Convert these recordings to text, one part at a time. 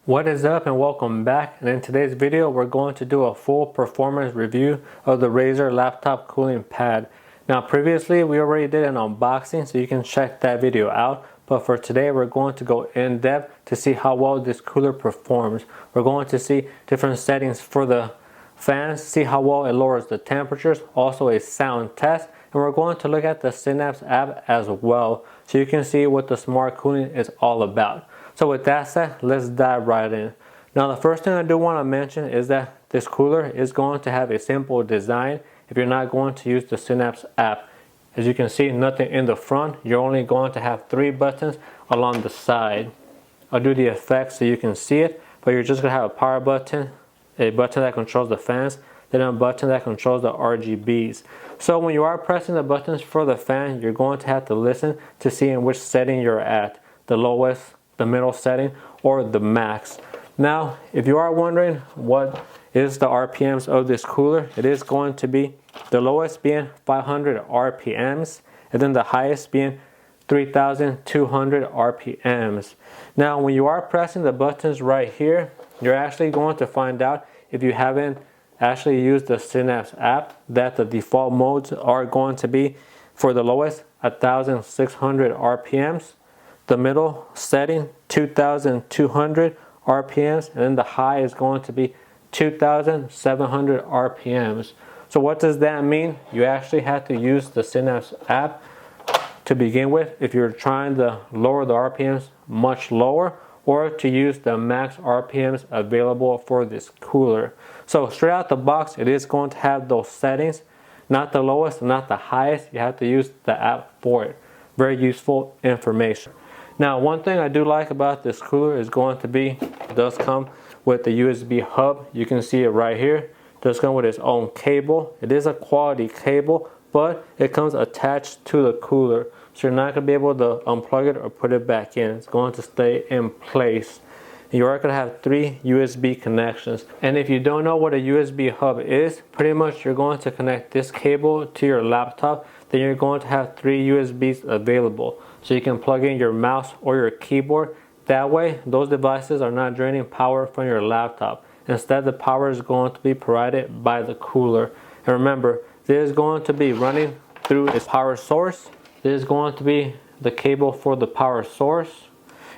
What is up and welcome back, and in today's video we're going to do a full performance review of the Razer laptop cooling pad. Now previously we already did an unboxing, so you can check that video out, but for today we're going to go in depth to see how well this cooler performs. We're going to see different settings for the fans, see how well it lowers the temperatures, also a sound test, and we're going to look at the Synapse app as well, so you can see what the smart cooling is all about. So with that said, let's dive right in. Now the first thing I do want to mention is that this cooler is going to have a simple design if you're not going to use the Synapse app. As you can see, nothing in the front. You're only going to have 3 buttons along the side. I'll do the effect so you can see it, but you're just going to have a power button, a button that controls the fans, then a button that controls the RGBs. So when you are pressing the buttons for the fan, you're going to have to listen to see in which setting you're at, the lowest, the middle setting, or the max. Now if you are wondering what is the RPMs of this cooler, it is going to be the lowest being 500 RPMs and then the highest being 3200 RPMs. Now when you are pressing the buttons right here, you're actually going to find out, if you haven't actually used the Synapse app, that the default modes are going to be for the lowest 1600 RPMs, the middle setting 2200 RPMs, and then the high is going to be 2700 RPMs. So what does that mean? You actually have to use the Synapse app to begin with if you're trying to lower the RPMs much lower, or to use the max RPMs available for this cooler. So straight out the box, it is going to have those settings, not the lowest, not the highest. You have to use the app for it. Very useful information. Now one thing I do like about this cooler is going to be, it does come with the USB hub. You can see it right here. It does come with its own cable. It is a quality cable, but it comes attached to the cooler, so you're not going to be able to unplug it or put it back in. It's going to stay in place. You are going to have 3 USB connections, and if you don't know what a USB hub is, pretty much you're going to connect this cable to your laptop, then you're going to have 3 USBs available, so you can plug in your mouse or your keyboard. That way those devices are not draining power from your laptop. Instead, the power is going to be provided by the cooler. And remember, this is going to be running through its power source. This is going to be the cable for the power source.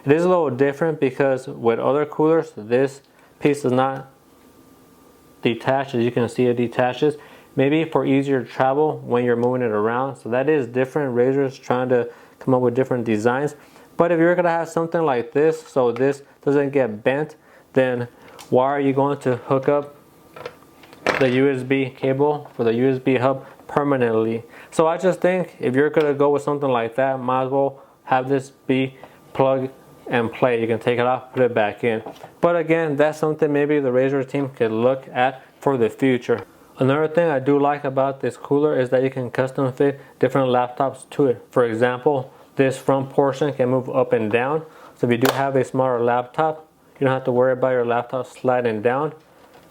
It is a little different because with other coolers, this piece does not detach. As you can see, it detaches. Maybe for easier travel when you're moving it around. So that is different. Razer's trying to come up with different designs. But if you're going to have something like this, so this doesn't get bent, then why are you going to hook up the USB cable for the USB hub permanently? So I just think if you're going to go with something like that, might as well have this be plug and play. You can take it off, put it back in. But again, that's something maybe the Razer team could look at for the future. Another thing I do like about this cooler is that you can custom fit different laptops to it. For example, this front portion can move up and down. So if you do have a smaller laptop, you don't have to worry about your laptop sliding down.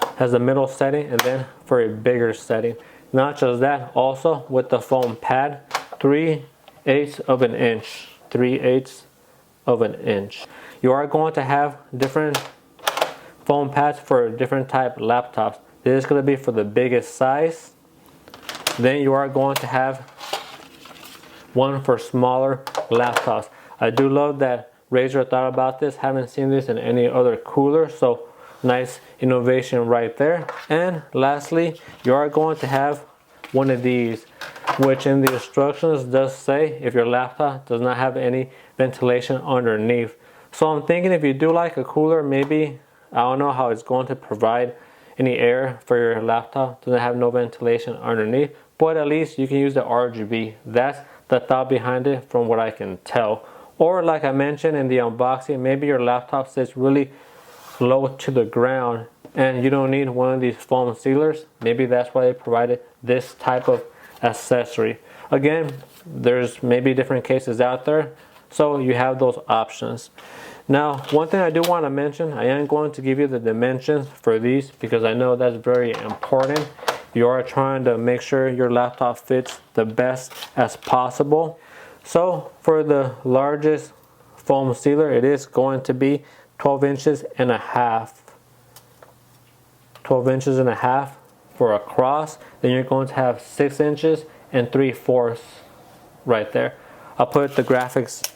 It has a middle setting, and then for a bigger setting. Not just that, also with the foam pad, 3/8 of an inch. 3/8 of an inch. You are going to have different foam pads for different type laptops. This is going to be for the biggest size. Then you are going to have one for smaller laptops. I do love that Razer thought about this. Haven't seen this in any other cooler, so nice innovation right there. And lastly, you are going to have one of these, which in the instructions does say if your laptop does not have any ventilation underneath. So I'm thinking if you do like a cooler, maybe, I don't know how it's going to provide any air for your laptop, doesn't have no ventilation underneath, but at least you can use the RGB. That's the thought behind it from what I can tell. Or like I mentioned in the unboxing, maybe your laptop sits really low to the ground and you don't need one of these foam sealers. Maybe that's why they provided this type of accessory. Again, there's maybe different cases out there, so you have those options. Now, one thing I do want to mention, I am going to give you the dimensions for these because I know that's very important. You are trying to make sure your laptop fits the best as possible. So for the largest foam sealer, it is going to be 12 inches and a half. 12 inches and a half for across. Then you're going to have 6 inches and 3/4 right there. I'll put the graphics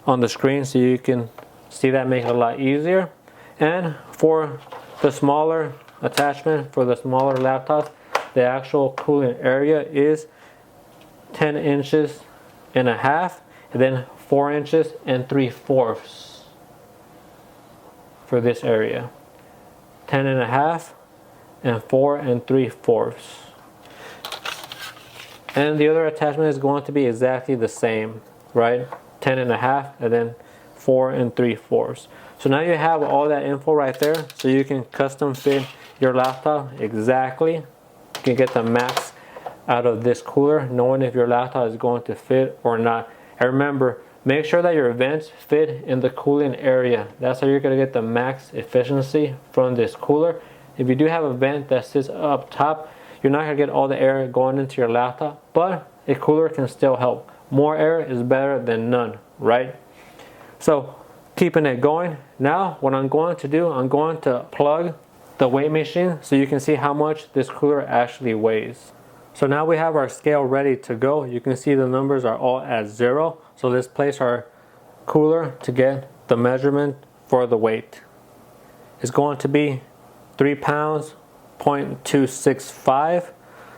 on the screen so you can see that, make it a lot easier. And for the smaller attachment, for the smaller laptops, the actual cooling area is 10 inches and a half, and then 4 inches and 3/4 for this area. 10 and a half and 4 and 3/4. And the other attachment is going to be exactly the same, right? 10 and a half and then 4 and 3/4. So now you have all that info right there, so you can custom fit your laptop exactly. You can get the max out of this cooler, knowing if your laptop is going to fit or not. And remember, make sure that your vents fit in the cooling area. That's how you're going to get the max efficiency from this cooler. If you do have a vent that sits up top, you're not going to get all the air going into your laptop, but a cooler can still help. More air is better than none, right? So keeping it going, now what I'm going to do, I'm going to plug the weight machine so you can see how much this cooler actually weighs. So now we have our scale ready to go. You can see the numbers are all at 0. So let's place our cooler to get the measurement for the weight. It's going to be 3 pounds, 0.265.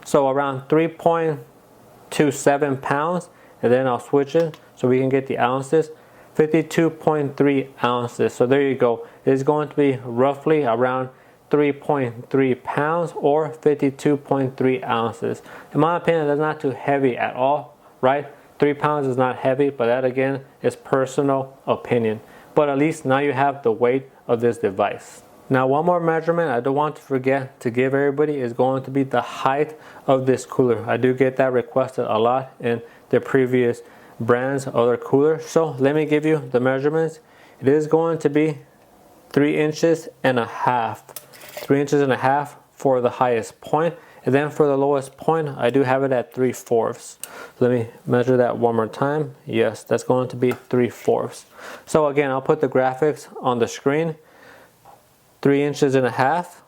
So around 3.27 pounds. And then I'll switch it so we can get the ounces. 52.3 ounces. So there you go. It's going to be roughly around 3.3 pounds or 52.3 ounces. In my opinion, that's not too heavy at all, right? 3 pounds is not heavy, but that again is personal opinion. But at least now you have the weight of this device. Now one more measurement I don't want to forget to give everybody is going to be the height of this cooler. I do get that requested a lot in the previous brands, other coolers. So let me give you the measurements. It is going to be 3 inches and a half. 3 inches and a half for the highest point, and then for the lowest point I do have it at 3/4. Let me measure that one more time. Yes, that's going to be 3/4. So again, I'll put the graphics on the screen. 3 inches and a half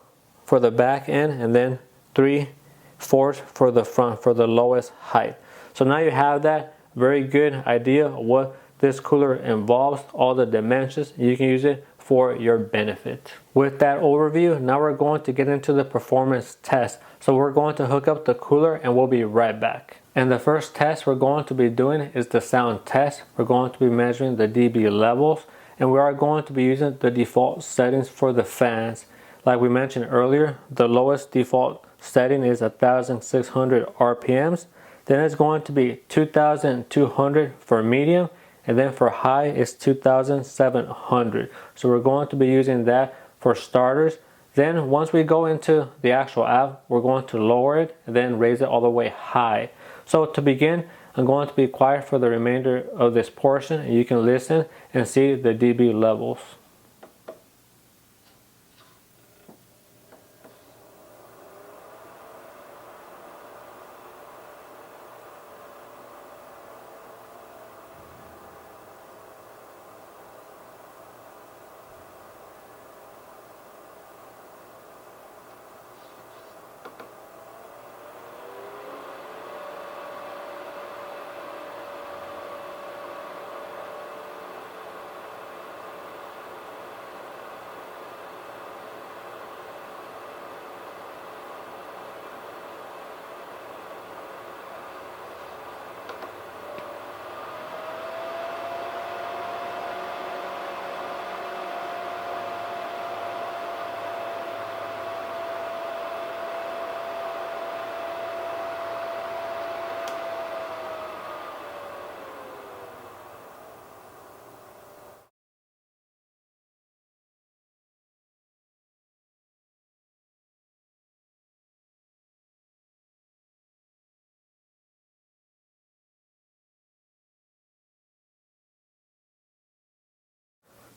for the back end, and then 3/4 for the front, for the lowest height. So now you have that very good idea of what this cooler involves, all the dimensions. You can use it for your benefit. With that overview, now we're going to get into the performance test. So we're going to hook up the cooler and we'll be right back. And the first test we're going to be doing is the sound test. We're going to be measuring the dB levels, and we are going to be using the default settings for the fans. Like we mentioned earlier, the lowest default setting is 1600 RPMs. Then it's going to be 2200 for medium, and then for high it's 2700. So we're going to be using that for starters. Then once we go into the actual app, we're going to lower it and then raise it all the way high. So to begin, I'm going to be quiet for the remainder of this portion, and you can listen and see the dB levels.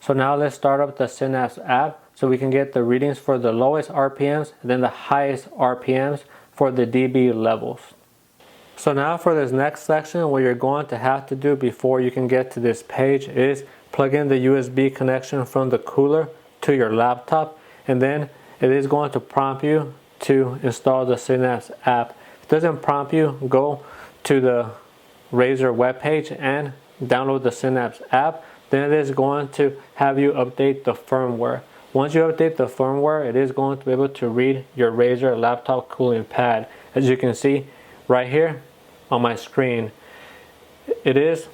So now let's start up the Synapse app so we can get the readings for the lowest RPMs and then the highest RPMs for the dB levels. So now for this next section, what you're going to have to do before you can get to this page is plug in the USB connection from the cooler to your laptop, and then it is going to prompt you to install the Synapse app. If it doesn't prompt you, go to the Razer webpage and download the Synapse app. Then it is going to have you update the firmware. Once you update the firmware, it is going to be able to read your Razer laptop cooling pad. As you can see right here on my screen, it is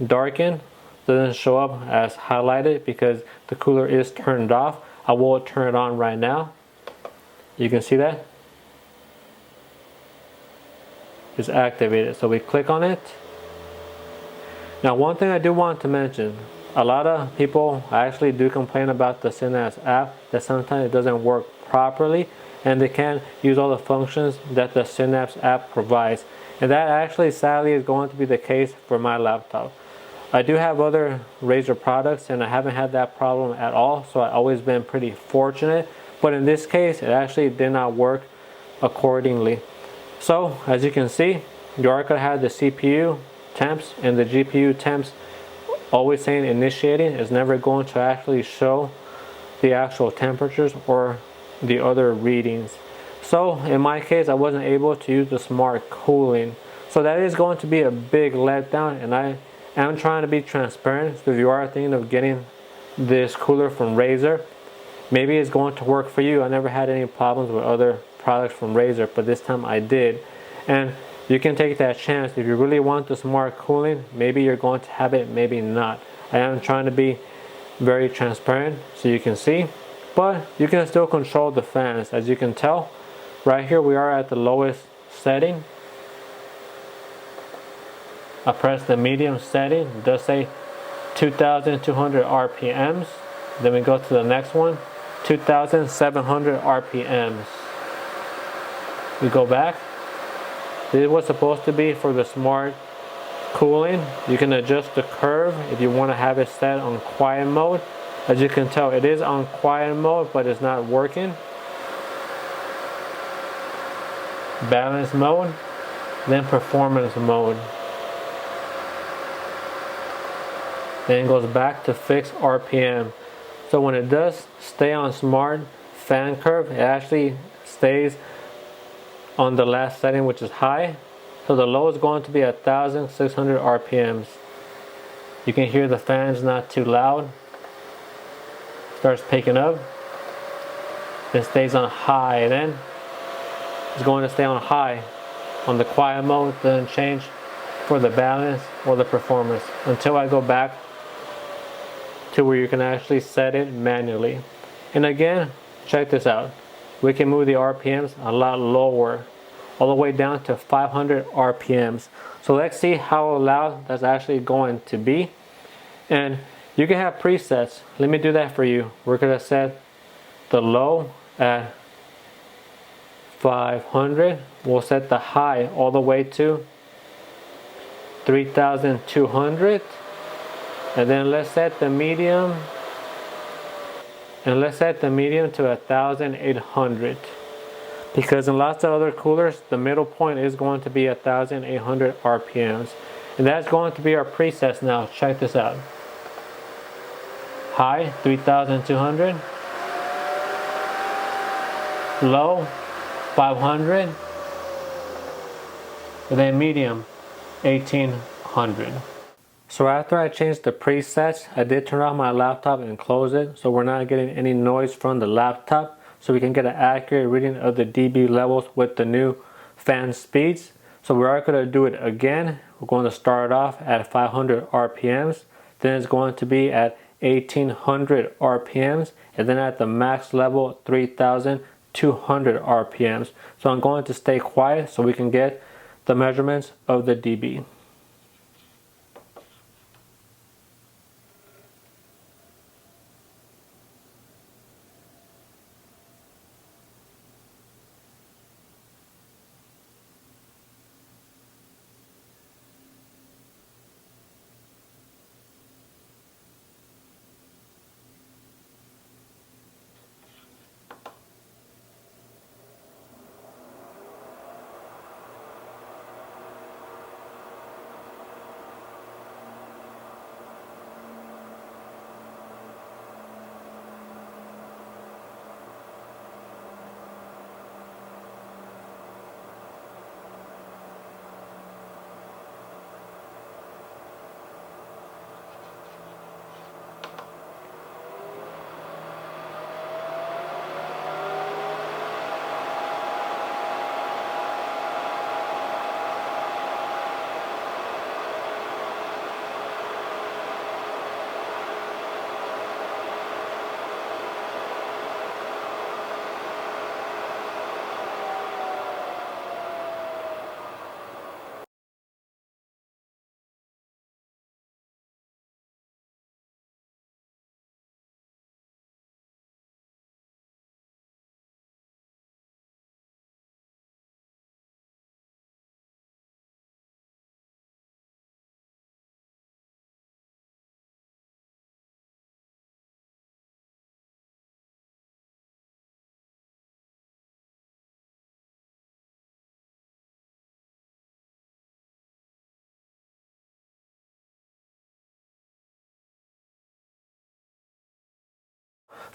darkened, doesn't show up as highlighted because the cooler is turned off. I will turn it on right now. You can see that it's activated, so we click on it. Now, one thing I do want to mention, a lot of people actually do complain about the Synapse app, that sometimes it doesn't work properly and they can't use all the functions that the Synapse app provides. And that actually sadly is going to be the case for my laptop. I do have other Razer products and I haven't had that problem at all, so I've always been pretty fortunate. But in this case, it actually did not work accordingly. So as you can see, you are going to have the CPU temps and the GPU temps always saying initiating. Is never going to actually show the actual temperatures or the other readings. So in my case, I wasn't able to use the smart cooling. So that is going to be a big letdown, and I am trying to be transparent. So if you are thinking of getting this cooler from Razer, maybe it's going to work for you. I never had any problems with other products from Razer, but this time I did. And you can take that chance. If you really want the smart cooling, maybe you're going to have it, maybe not. I am trying to be very transparent so you can see, but you can still control the fans. As you can tell, right here we are at the lowest setting. I press the medium setting. It does say 2,200 RPMs. Then we go to the next one, 2,700 RPMs. We go back. This was supposed to be for the smart cooling. You can adjust the curve if you want to have it set on quiet mode. As you can tell, it is on quiet mode, but it's not working. Balance mode, then performance mode. Then it goes back to fixed RPM. So when it does stay on smart fan curve, it actually stays on the last setting, which is high. So the low is going to be 1,600 RPMs. You can hear the fans not too loud. Starts picking up. Then stays on high. And then it's going to stay on high. On the quiet mode, doesn't change for the balance or the performance until I go back to where you can actually set it manually. And again, check this out. We can move the RPMs a lot lower, all the way down to 500 RPMs. So let's see how loud that's actually going to be. And you can have presets. Let me do that for you. We're gonna set the low at 500. We'll set the high all the way to 3,200. And then let's set the medium. And let's set the medium to 1,800. Because in lots of other coolers, the middle point is going to be 1,800 RPMs. And that's going to be our presets now. Check this out. High, 3,200. Low, 500. And then medium, 1,800. So after I changed the presets, I did turn off my laptop and close it, so we're not getting any noise from the laptop, so we can get an accurate reading of the dB levels with the new fan speeds. So we are going to do it again. We're going to start off at 500 RPMs, then it's going to be at 1,800 RPMs, and then at the max level 3,200 RPMs. So I'm going to stay quiet so we can get the measurements of the dB.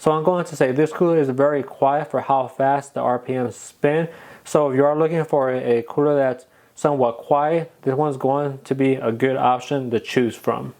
So I'm going to say this cooler is very quiet for how fast the RPMs spin. So if you are looking for a cooler that's somewhat quiet, this one's going to be a good option to choose from.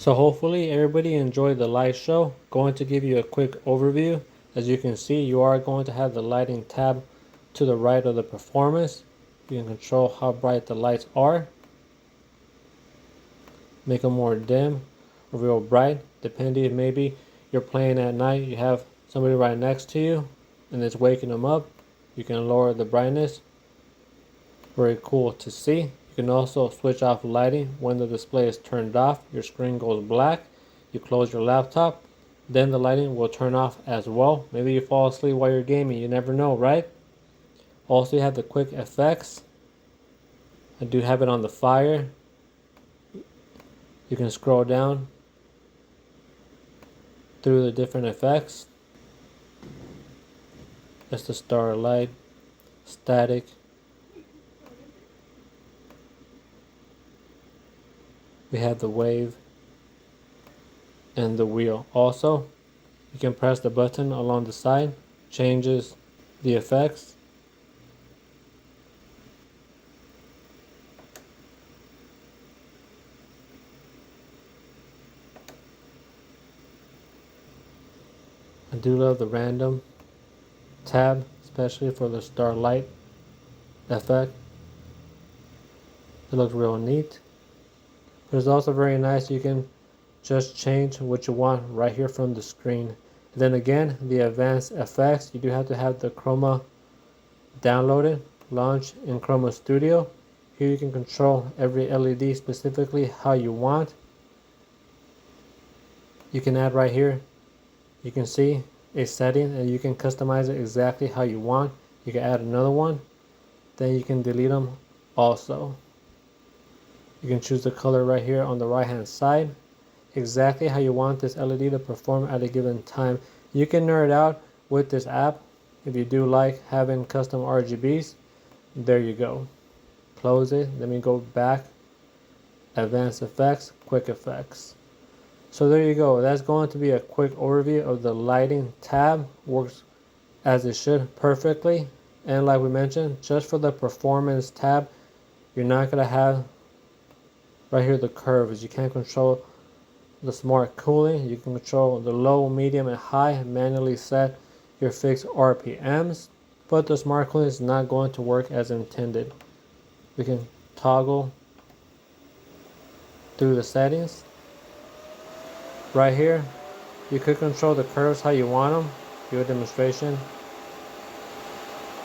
So hopefully everybody enjoyed the light show. Going to give you a quick overview. As you can see, you are going to have the lighting tab to the right of the performance. You can control how bright the lights are. Make them more dim or real bright, depending if maybe you're playing at night, you have somebody right next to you and it's waking them up. You can lower the brightness. Very cool to see. You can also switch off lighting when the display is turned off. Your screen goes black. You close your laptop, then the lighting will turn off as well. Maybe you fall asleep while you're gaming. You never know, right? Also, you have the quick effects. I do have it on the fire. You can scroll down through the different effects. That's the starlight, static. We have the wave and the wheel. Also, you can press the button along the side, changes the effects. I do love the random tab, especially for the starlight effect. It looks real neat. But it's also very nice. You can just change what you want right here from the screen. And then again, the advanced effects, you do have to have the Chroma downloaded, launch in Chroma Studio. Here you can control every LED specifically how you want. You can add right here, you can see a setting and you can customize it exactly how you want. You can add another one, then you can delete them also. You can choose the color right here on the right hand side, exactly how you want this LED to perform at a given time. You can nerd out with this app if you do like having custom RGBs. There you go. Close it. Let me go back. Advanced effects, quick effects. So there you go. That's going to be a quick overview of the lighting tab. Works as it should perfectly. And like we mentioned, just for the performance tab, you're not going to have right here the curves. You can't control the smart cooling. You can control the low, medium, and high, manually set your fixed RPMs, but the smart cooling is not going to work as intended. We can toggle through the settings. Right here, you could control the curves how you want them. Do a demonstration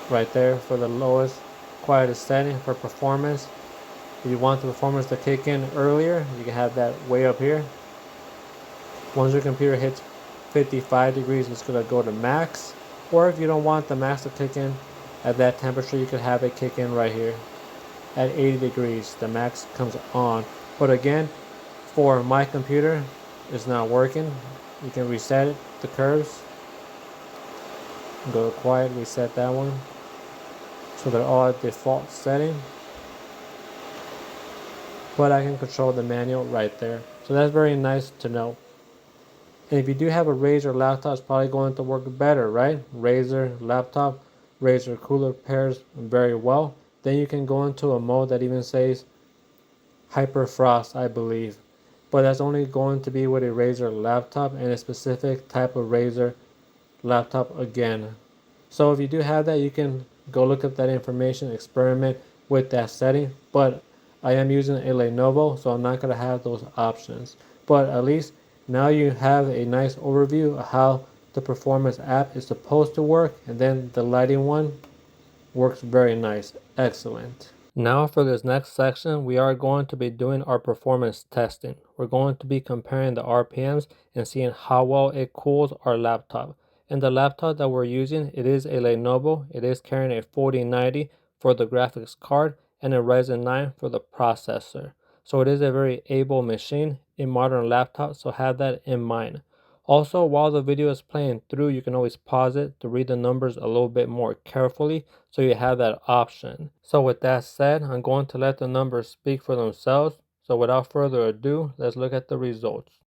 right there for the lowest, quietest setting for performance. If you want the performance to kick in earlier, you can have that way up here. Once your computer hits 55 degrees, it's going to go to max. Or if you don't want the max to kick in at that temperature, you could have it kick in right here. At 80 degrees, the max comes on. But again, for my computer, it's not working. You can reset it, the curves. Go to quiet, reset that one. So they're all at default setting. But I can control the manual right there. So that's very nice to know. And if you do have a Razer laptop, it's probably going to work better, right? Razer laptop, Razer cooler pairs very well. Then you can go into a mode that even says Hyperfrost, I believe. But that's only going to be with a Razer laptop and a specific type of Razer laptop again. So if you do have that, you can go look up that information, experiment with that setting. But I am using a Lenovo, so I'm not going to have those options. But at least now you have a nice overview of how the performance app is supposed to work, and then the lighting one works very nice. Excellent. Now for this next section, we are going to be doing our performance testing. We're going to be comparing the RPMs and seeing how well it cools our laptop. And the laptop that we're using, it is a Lenovo. It is carrying a 4090 for the graphics card and a Ryzen 9 for the processor. So it is a very able machine, a modern laptop, so have that in mind. Also, while the video is playing through, you can always pause it to read the numbers a little bit more carefully, so you have that option. So with that said, I'm going to let the numbers speak for themselves. So without further ado, let's look at the results.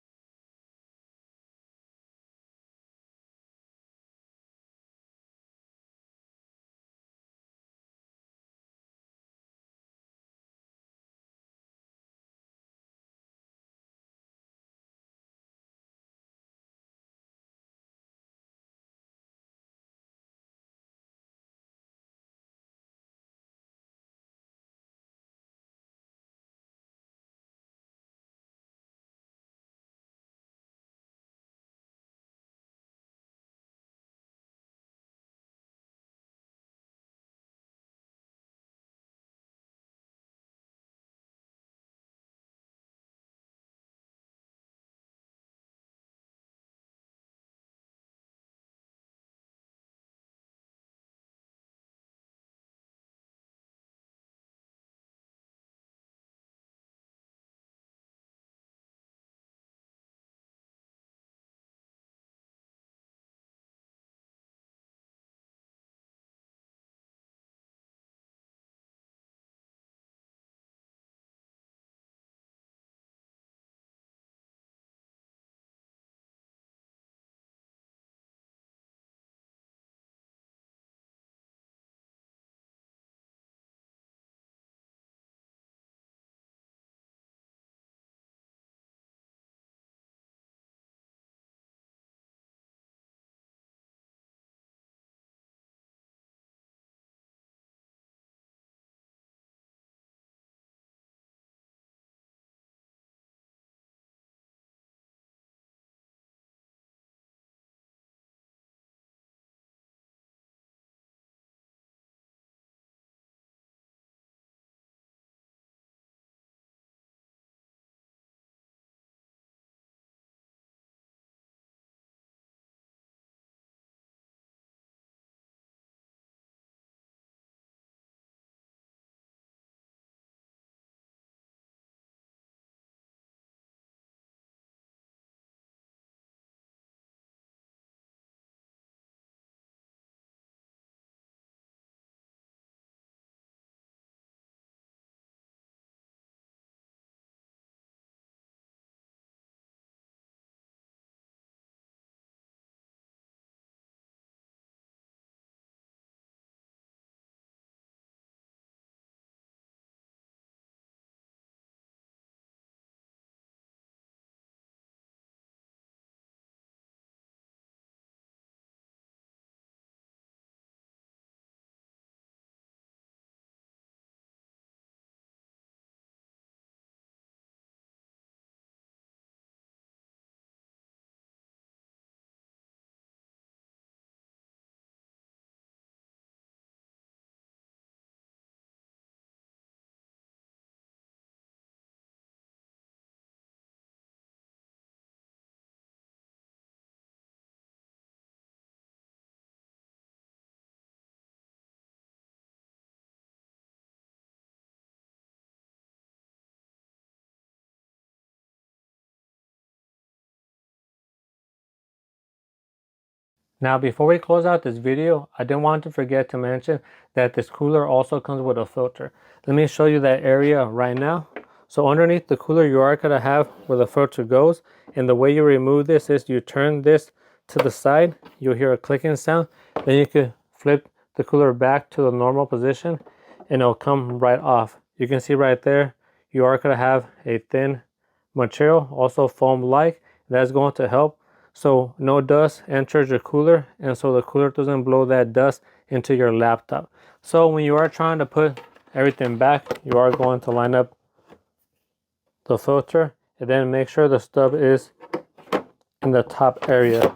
Now, before we close out this video, I didn't want to forget to mention that this cooler also comes with a filter. Let me show you that area right now. So underneath the cooler, you are going to have where the filter goes. And the way you remove this is you turn this to the side. You'll hear a clicking sound. Then you can flip the cooler back to the normal position and it'll come right off. You can see right there, you are going to have a thin material, also foam-like. That's going to help so no dust enters your cooler, and so the cooler doesn't blow that dust into your laptop. So when you are trying to put everything back, you are going to line up the filter and then make sure the stub is in the top area.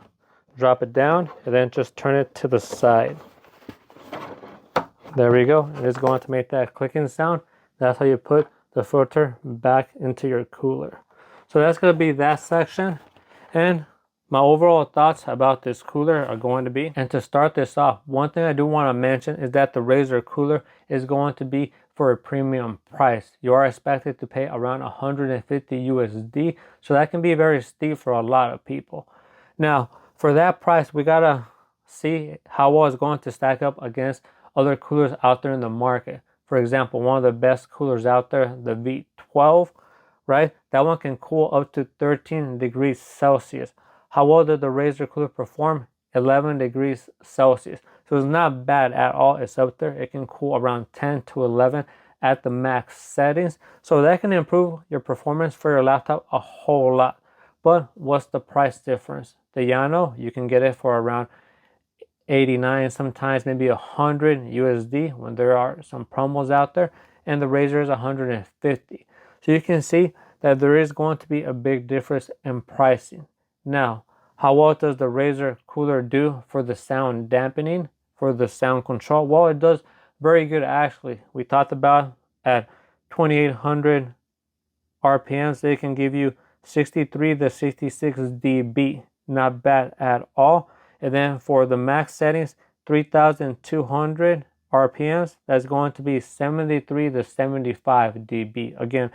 Drop it down and then just turn it to the side. There we go. It is going to make that clicking sound. That's how you put the filter back into your cooler. So that's going to be that section. And my overall thoughts about this cooler are going to be, and to start this off, one thing I do want to mention is that the Razer cooler is going to be for a premium price. You are expected to pay around 150 USD, so that can be very steep for a lot of people. Now, for that price, we got to see how well it's going to stack up against other coolers out there in the market. For example, one of the best coolers out there, the V12, right? That one can cool up to 13 degrees Celsius. How well did the Razer cooler perform? 11 degrees Celsius. So it's not bad at all. It's up there. It can cool around 10 to 11 at the max settings. So that can improve your performance for your laptop a whole lot. But what's the price difference? The Llano, you can get it for around 89, sometimes maybe 100 USD when there are some promos out there. And the Razer is 150. So you can see that there is going to be a big difference in pricing. Now, how well does the Razer cooler do for the sound dampening, for the sound control? Well, it does very good actually. We talked about at 2800 RPMs, they can give you 63 to 66 dB. Not bad at all. And then for the max settings, 3200 RPMs, that's going to be 73 to 75 dB. Again,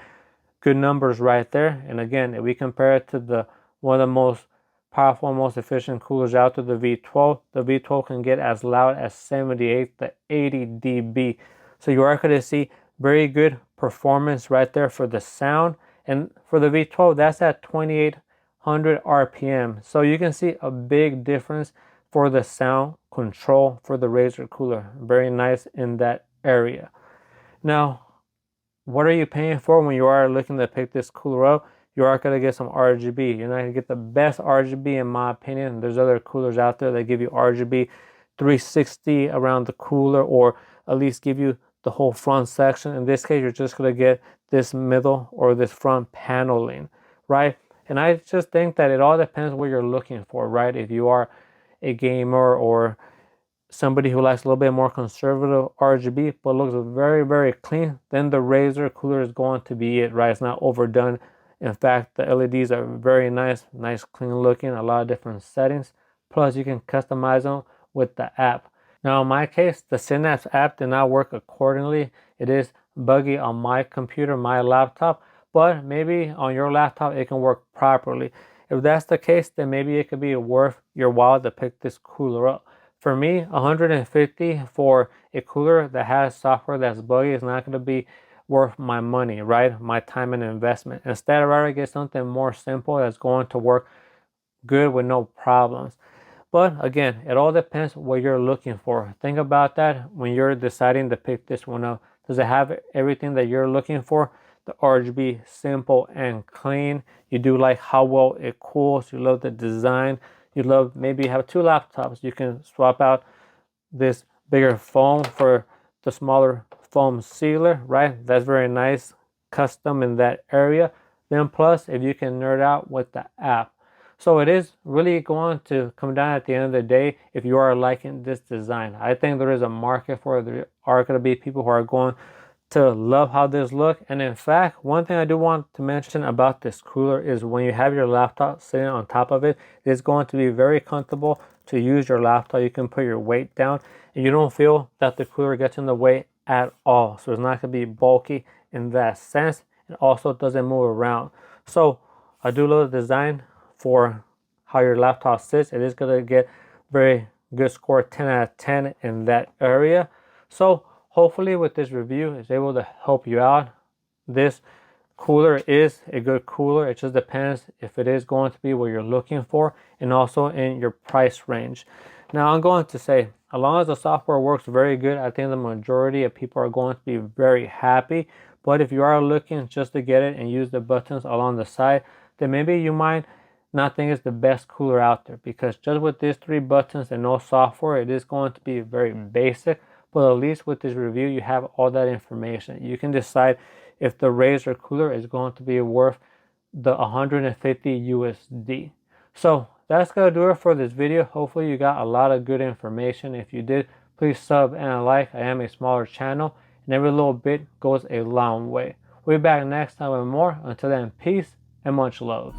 good numbers right there. And again, if we compare it to the one of the most powerful, most efficient coolers out there, the V12 can get as loud as 78 to 80 dB. So you are going to see very good performance right there for the sound. And for the V12, that's at 2800 RPM. So you can see a big difference for the sound control for the Razer cooler. Very nice in that area. Now, what are you paying for when you are looking to pick this cooler up? You are going to get some RGB. You're not going to get the best RGB in my opinion. There's other coolers out there that give you RGB 360 around the cooler, or at least give you the whole front section. In this case, you're just going to get this middle or this front paneling, right? And I just think that it all depends what you're looking for, right? If you are a gamer or somebody who likes a little bit more conservative RGB but looks very, very clean, then the Razer cooler is going to be it, right? It's not overdone. In fact, the LEDs are very nice, clean looking, a lot of different settings. Plus, you can customize them with the app. Now, in my case, the Synapse app did not work accordingly. It is buggy on my computer, my laptop, but maybe on your laptop, it can work properly. If that's the case, then maybe it could be worth your while to pick this cooler up. For me, 150 for a cooler that has software that's buggy is not going to be worth my money, right? My time and investment. Instead, I'd rather get something more simple that's going to work good with no problems. But again, it all depends what you're looking for. Think about that when you're deciding to pick this one up. Does it have everything that you're looking for? The RGB, simple and clean. You do like how well it cools. You love the design. You love, maybe you have two laptops. You can swap out this bigger foam for the smaller foam sealer, right? That's very nice, custom in that area. Then plus, if you can nerd out with the app. So it is really going to come down at the end of the day if you are liking this design. I think there is a market for it. There are going to be people who are going to love how this looks. And in fact, one thing I do want to mention about this cooler is when you have your laptop sitting on top of it, it's going to be very comfortable to use your laptop. You can put your weight down and you don't feel that the cooler gets in the way at all. So it's not going to be bulky in that sense. It also doesn't move around. So I do love the design for how your laptop sits. It is going to get very good score, 10 out of 10 in that area. So hopefully with this review, it's able to help you out. This cooler is a good cooler. It just depends if it is going to be what you're looking for and also in your price range. Now I'm going to say, as long as the software works very good, I think the majority of people are going to be very happy. But if you are looking just to get it and use the buttons along the side, then maybe you might not think it's the best cooler out there, because just with these 3 buttons and no software, it is going to be very basic. But at least with this review, you have all that information. You can decide if the Razer cooler is going to be worth the 150 USD. So that's going to do it for this video. Hopefully you got a lot of good information. If you did, please sub and like. I am a smaller channel, and every little bit goes a long way. We'll be back next time with more. Until then, peace and much love.